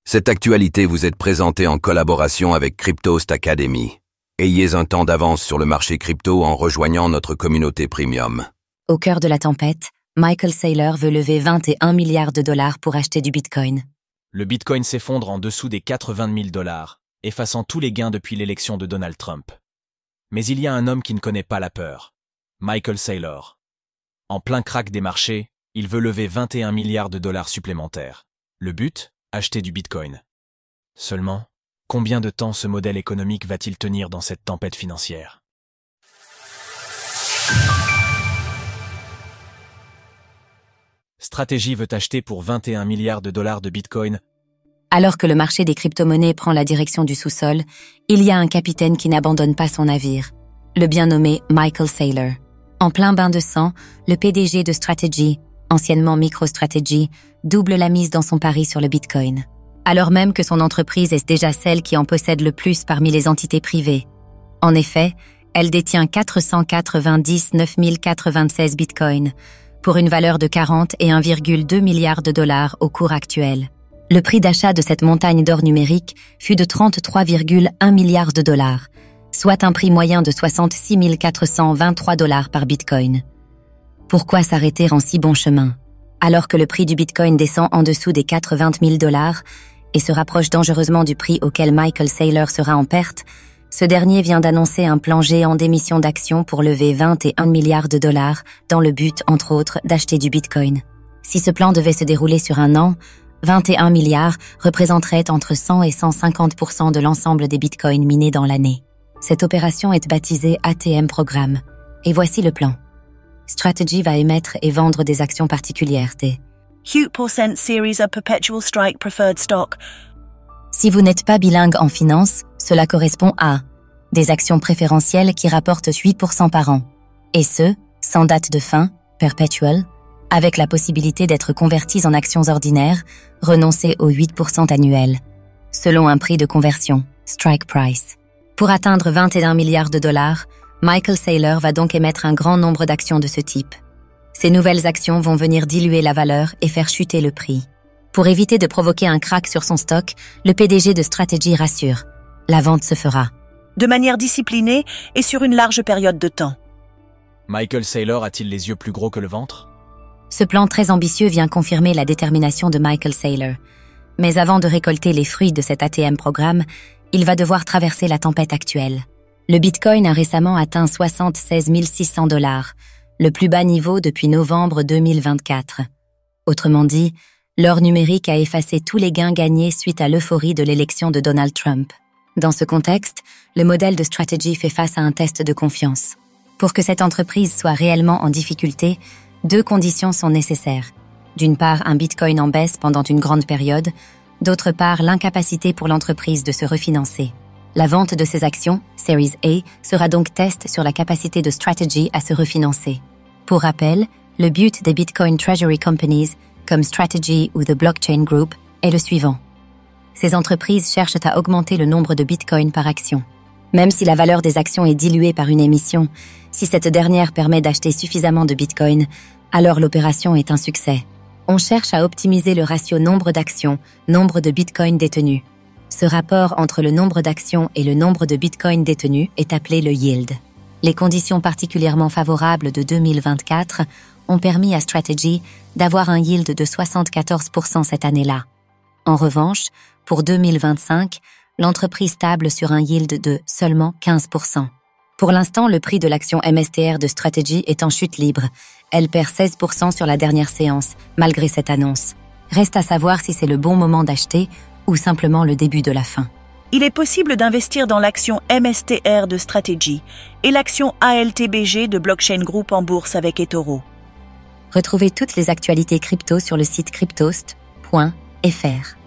Cette actualité vous est présentée en collaboration avec Cryptost Academy. Ayez un temps d'avance sur le marché crypto en rejoignant notre communauté premium. Au cœur de la tempête, Michael Saylor veut lever 21 milliards de dollars pour acheter du Bitcoin. Le Bitcoin s'effondre en dessous des 80 000 $, effaçant tous les gains depuis l'élection de Donald Trump. Mais il y a un homme qui ne connaît pas la peur. Michael Saylor. En plein crack des marchés, il veut lever 21 milliards de dollars supplémentaires. Le but ? Acheter du Bitcoin. Seulement, combien de temps ce modèle économique va-t-il tenir dans cette tempête financière ? Strategy veut acheter pour 21 milliards de dollars de Bitcoin. Alors que le marché des crypto-monnaies prend la direction du sous-sol, il y a un capitaine qui n'abandonne pas son navire, le bien nommé Michael Saylor. En plein bain de sang, le PDG de Strategy, anciennement MicroStrategy, double la mise dans son pari sur le Bitcoin. Alors même que son entreprise est déjà celle qui en possède le plus parmi les entités privées. En effet, elle détient 499 096 Bitcoins, pour une valeur de 40 et 1,2 milliard de dollars au cours actuel. Le prix d'achat de cette montagne d'or numérique fut de 33,1 milliards de dollars, soit un prix moyen de 66 423 dollars par Bitcoin. Pourquoi s'arrêter en si bon chemin ? Alors que le prix du Bitcoin descend en dessous des 80 000 dollars et se rapproche dangereusement du prix auquel Michael Saylor sera en perte, ce dernier vient d'annoncer un plan géant d'émission d'actions pour lever 21 milliards de dollars dans le but, entre autres, d'acheter du Bitcoin. Si ce plan devait se dérouler sur un an, 21 milliards représenterait entre 100 et 150% de l'ensemble des Bitcoins minés dans l'année. Cette opération est baptisée ATM Programme. Et voici le plan. Strategy va émettre et vendre des actions particulières des Hute% Series of Perpetual Strike Preferred Stock. Si vous n'êtes pas bilingue en finance, cela correspond à des actions préférentielles qui rapportent 8% par an, et ce, sans date de fin, perpetual, avec la possibilité d'être converties en actions ordinaires, renoncées aux 8% annuels, selon un prix de conversion, strike price. Pour atteindre 21 milliards de dollars, Michael Saylor va donc émettre un grand nombre d'actions de ce type. Ces nouvelles actions vont venir diluer la valeur et faire chuter le prix. Pour éviter de provoquer un krach sur son stock, le PDG de Strategy rassure. La vente se fera De manière disciplinée et sur une large période de temps. Michael Saylor a-t-il les yeux plus gros que le ventre ? Ce plan très ambitieux vient confirmer la détermination de Michael Saylor. Mais avant de récolter les fruits de cet ATM programme, il va devoir traverser la tempête actuelle. Le Bitcoin a récemment atteint 76 600 dollars, le plus bas niveau depuis novembre 2024. Autrement dit, l'or numérique a effacé tous les gains gagnés suite à l'euphorie de l'élection de Donald Trump. Dans ce contexte, le modèle de Strategy fait face à un test de confiance. Pour que cette entreprise soit réellement en difficulté, deux conditions sont nécessaires. D'une part, un Bitcoin en baisse pendant une grande période, d'autre part, l'incapacité pour l'entreprise de se refinancer. La vente de ces actions, Series A, sera donc test sur la capacité de Strategy à se refinancer. Pour rappel, le but des Bitcoin Treasury Companies, comme Strategy ou The Blockchain Group, est le suivant. Ces entreprises cherchent à augmenter le nombre de Bitcoin par action. Même si la valeur des actions est diluée par une émission, si cette dernière permet d'acheter suffisamment de Bitcoin, alors l'opération est un succès. On cherche à optimiser le ratio nombre d'actions, nombre de Bitcoin détenus. Ce rapport entre le nombre d'actions et le nombre de Bitcoin détenus est appelé le yield. Les conditions particulièrement favorables de 2024 ont permis à Strategy d'avoir un yield de 74% cette année-là. En revanche, pour 2025, l'entreprise table sur un yield de seulement 15%. Pour l'instant, le prix de l'action MSTR de Strategy est en chute libre. Elle perd 16% sur la dernière séance, malgré cette annonce. Reste à savoir si c'est le bon moment d'acheter ou simplement le début de la fin. Il est possible d'investir dans l'action MSTR de Strategy et l'action ALTBG de Blockchain Group en bourse avec eToro. Retrouvez toutes les actualités crypto sur le site cryptost.fr.